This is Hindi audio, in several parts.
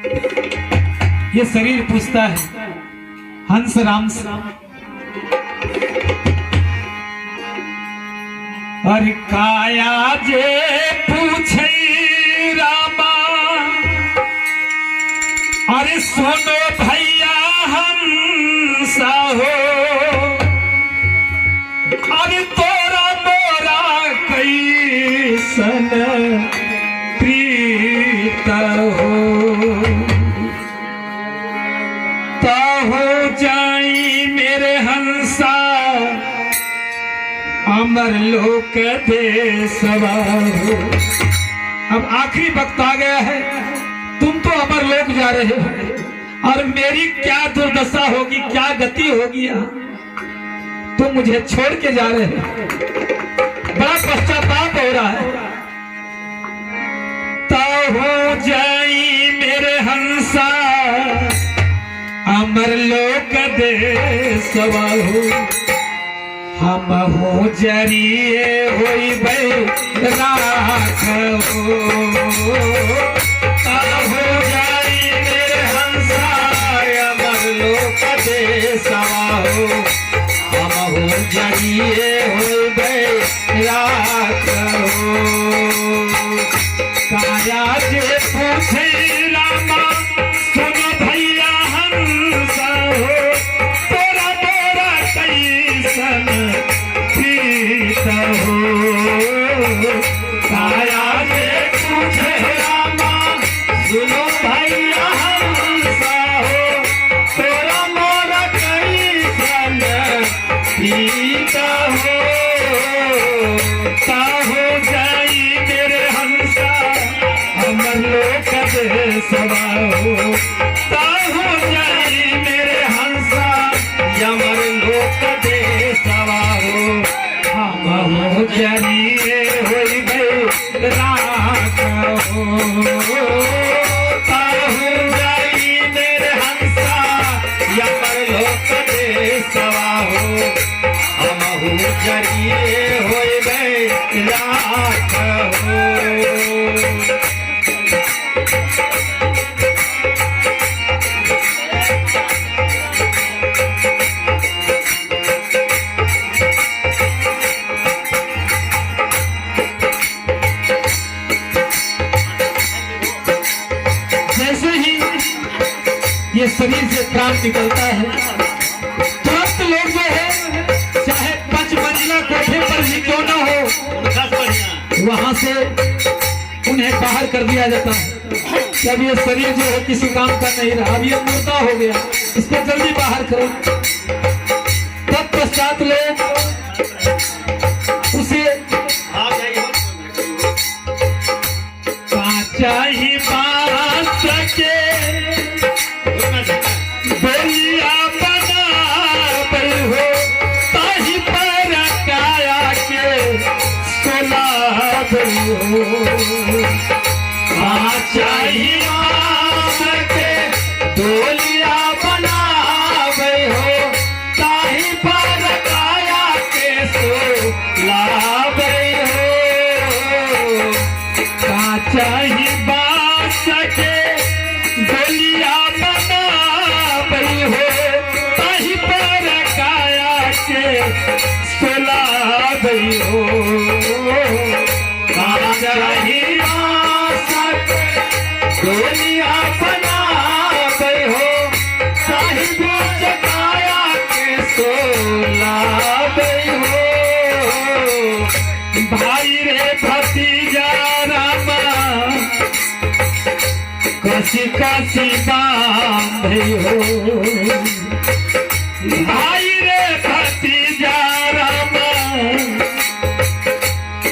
ये शरीर पूछता है हंस राम से, अरे काया जे पूछे रामा, अरे सुनो भैया हंसा हो, अरे तोरा मोरा कैसन प्रीत हो, हो जाई मेरे हंसा अमर लोक देशवा हो। अब आखिरी वक्त आ गया है, तुम तो अमर लोक जा रहे हो और मेरी क्या दुर्दशा होगी, क्या गति होगी। तुम मुझे छोड़ के जा रहे हो, बड़ा पश्चाताप हो रहा है। तो हो जाई मेरे हंसा अमर लोक देशवा हो, हम हो जरिए होई बे राख हो, हो जाई मेरे हंसा अमर लोक देशवा हो, हम हो जरिए होई बे राख हो। काया जे पूछे रामा, सुनो भैया हंसा हो, तोरा मोरा कैसन प्रीत हो। काया जे पूछे रामा, सुनो भैया हंसा हो, तोरा मोरा कैसन प्रीत हो। हो जाई मेरे हंसा अमर लोक देशवा हो, हो जाई मेरे हंसा अमर लोक देशवा हो, हम हो जरिए होई बे राख हो, हो जाई मेरे हंसा अमर लोक देशवा हो, हम हो जरिए होई बे राख हो। जैसे ही ये शरीर से प्राण निकलता है, तुरंत लोग जो है चाहे 5 मंजिला कोठे पर भी क्यों ना हो, वहां से उन्हें बाहर कर दिया जाता है। जब ये शरीर जो है किसी काम का नहीं रहा, अब ये मुर्दा हो गया, इसको जल्दी बाहर करो। तब पश्चात लोग उसे काचा ही बांस के बोलिया बनाबै हो, ताही पर काया के सोलाबै हो। काचा ही बांस के बोलिया बनाबै हो, ताही पर काया के सोलाबै हो। काचा ही बांस के बोलिया बनाबै हो, ताही पर काया के सोलाबै हो। काचा ही बांस के बोलिया बनाबै हो, ताही पर काया के सोलाबै हो। भाई रे भतीजा रामा, कसी कसी बांधे हो, भाई रे भतीजा रामा,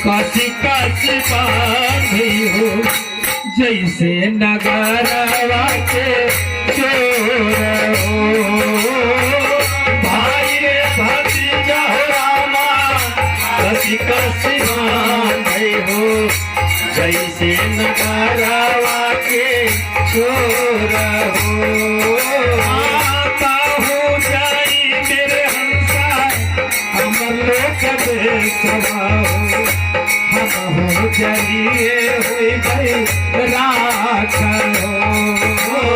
कसी कसी बांधे हो। जैसे नगरवा के चोर हो, भाई रे भतीजा रामा, कसी कसी बांधे हो। जैसे नगरवा के चोर हो, आता हो जाई मेरे हंसा अमर लोक देशवा हो, हम हो जरिए होई बे राख हो।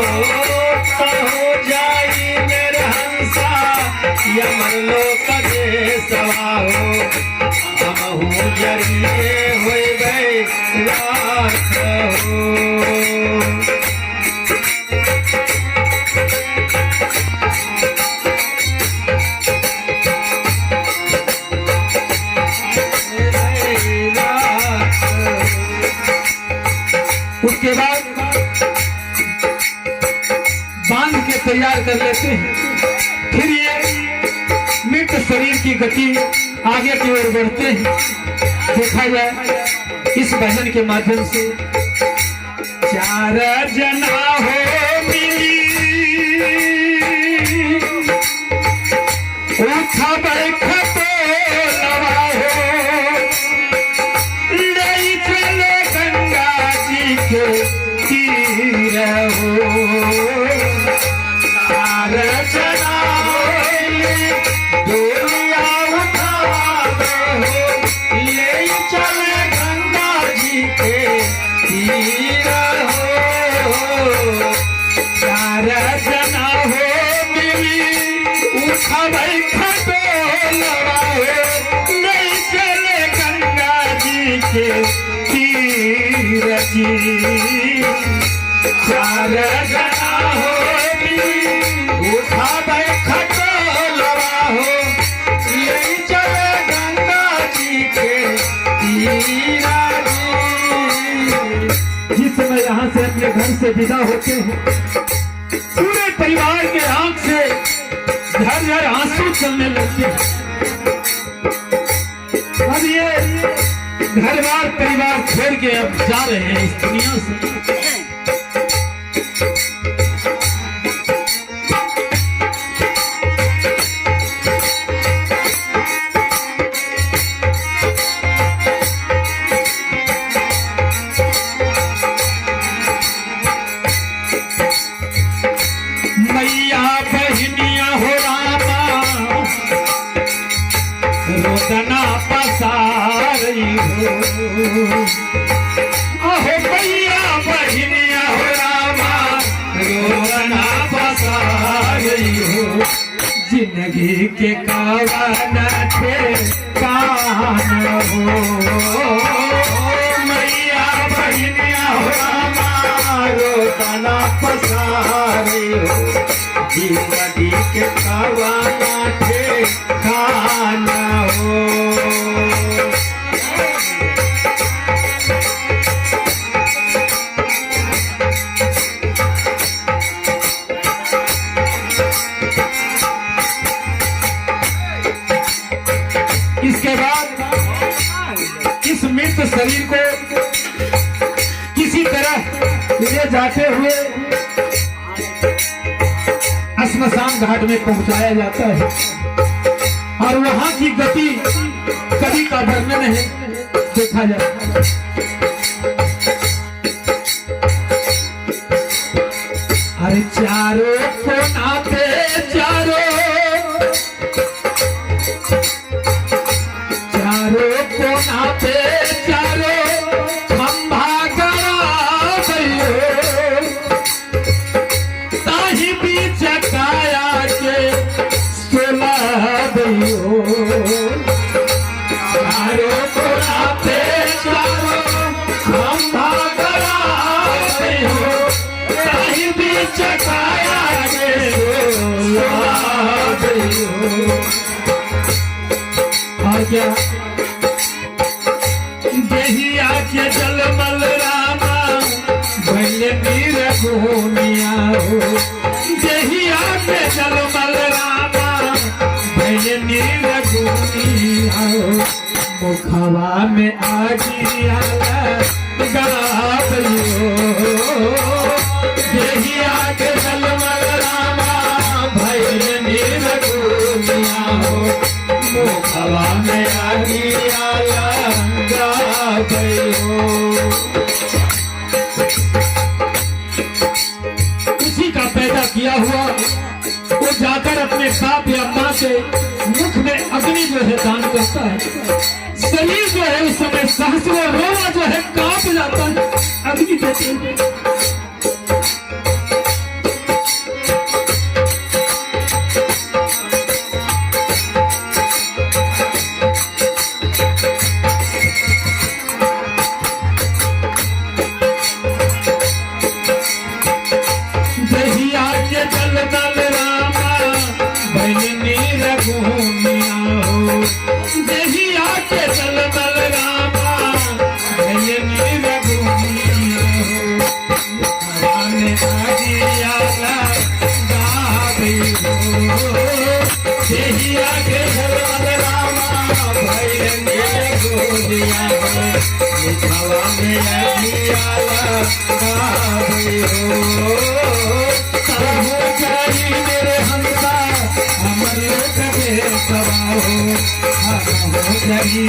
तैयार कर लेते हैं। फिर ये मृत शरीर की गति आगे की ओर बढ़ते हैं। देखा जाए इस भजन के माध्यम से। चार जना हो मिली उठा बैठा तो लवा हो, ले चलो गंगा जी के तीर हो। चार जना डोलिया उठा हो, ले चले गंगा जी के तीर हो। चार जना हो मिली उठा बैठा डोलवा हो, ले चले गंगा जी के तीर जी। चार जना हो मिली उठा बैठा डोलवा हो, ले चले गंगा जी के तीर जी। जिस समय यहाँ से अपने घर से विदा होते हैं, पूरे परिवार के आंख से झरझर आंसू चलने लगते हैं। अब ये घर बार परिवार छोड़ के अब जा रहे हैं इस दुनिया से। मैया बहनिया हो रामा रोदना पसारी हो। अहो मैया बहनिया हो रामा रोदना पसारी हो। जिंदगी के कावन थे कान हो। मैया बहनिया हो रामा रोदना पसारी हो। जिंदगी के कावाना थे खाना हो। इसके बाद इस मृत शरीर को किसी तरह ले जाते हुए श्मशान घाट में पहुंचाया जाता है और वहां की गति कभी का वर्णन है देखा जाए। अरे चारों कोना पे चारों कोना पे चारों खंभा गड़ा गयो, ताही बीच काया के सोला गयो। चारों कोना पे चारों खंभा गड़ा गयो, ताही बीच काया के सोला गयो। और क्या देहिया के जलमल रामा भले नीर घूमिया हो। देहिया के जलमल रामा भले नीर घूमिया हो। मुखवा में आगिया गावयो। देहिया के जलमल रामा भले नीर घूमिया हो। मुखवा में आगिया उसी का पैदा किया हुआ वो जाकर अपने बाप या माँ के मुख में अग्नि जो है दान करता है। शरीर जो है उस समय सहस्रों रोमा जो है कांप जाता है अग्नि देते हैं। हवा में अगियाला गावे हो हो जाई मेरे हंसा अमर कबे सवा हो जाई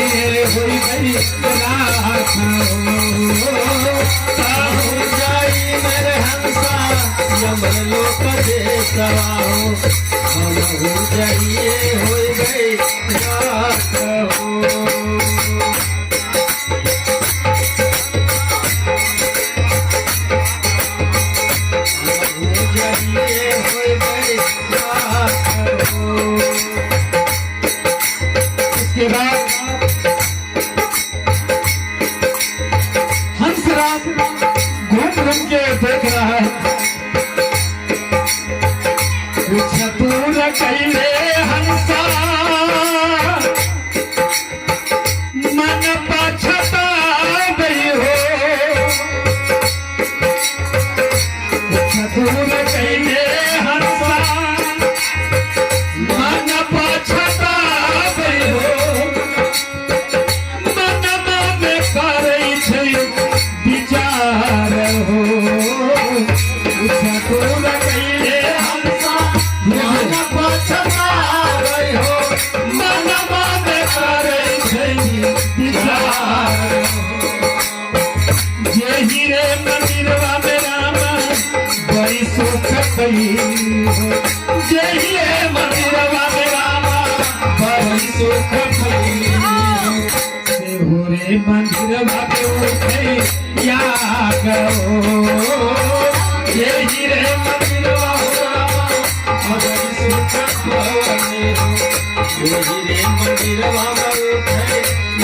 होई गई रात हो जाई मेरे हंसा यमन लोक देसवा हो जाइए हो गई रात हो इसके बाद हंसराज घूम घूम के देख रहा है छतूर कैले हंसा मन पछता गई हो छतूर कैले हंसा मन पछता गई हो मनमा में करै छै विचार हो छतूर कैले हंसा मन पछता गई हो मनमा में करै छै विचार जे हीरे मंदिरवा में रामा बड़ी सुख पई हो जे हीरे मंदिरवा में रामा बड़ी सुख पई हो से होरे मंदिरवा में उठे या गो जे हीरे मंदिरवा में रामा बड़ी सुख पई हो हीरे मंदिरवा में उठे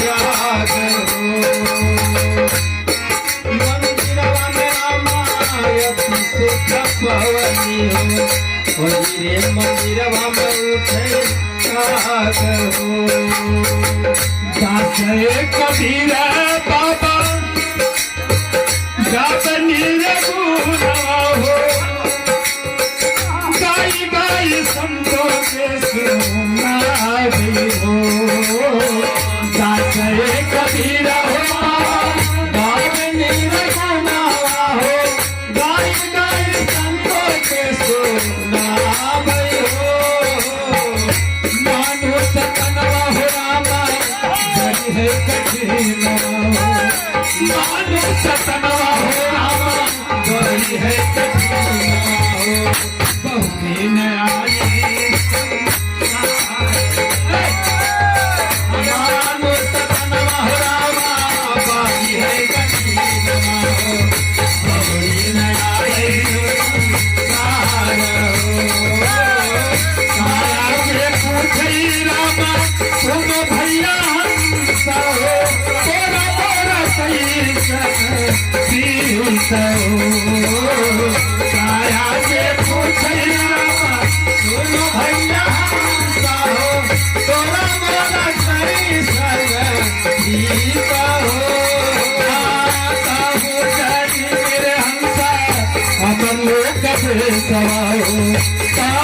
याद हो मंदिरवा में रामायती सुख पवनी हो हीरे मंदिरवा में उठे याद हो दास कबीर बाबा गावनी रघुनावा हो गाई गाई संतों के सुनाई हो दास कबीर गावनी रघुनावा हो गाई गाई संतों के सुनाई हो मानो सतनवा हो रामा बड़ी है कठिन मानो सतनवा हो रामा बड़ी है कठिन बहु न आई मानो सतनवा हो रामा बड़ी है कठिन बहु न आई रामा तुम भैया हंसा हो तोरा तोरा सही सीता हो काया के पूछे रामा तुम भैया हंसा हो तोरा तोरा सही सीता हो आता हो जाई मेरे हंसा अमर लोक सवा हो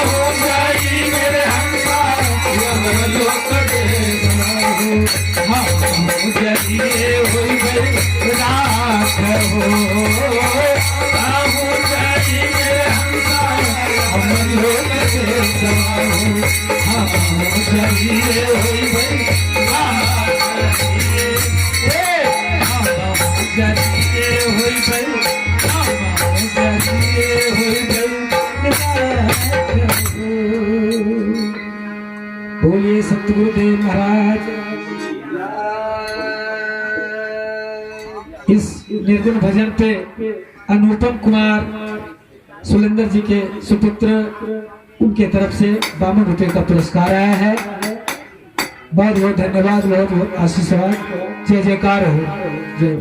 हो जाई मेरे हंसा यमन लोक देसवा हो जलिए हो गई रात हो जाई मेरे हंसा अमर लोक देसवा हो जलिए हो गई रात जलिए हो गई जलिए हो बोलिए सतगुरुदेव महाराज। इस निर्गुण भजन पे अनुपम कुमार सुलेंद्र जी के सुपुत्र उनके तरफ से 52 रुपए का पुरस्कार आया है। बहुत बहुत धन्यवाद, बहुत बहुत आशीर्वाद, जय जयकार हो, जय।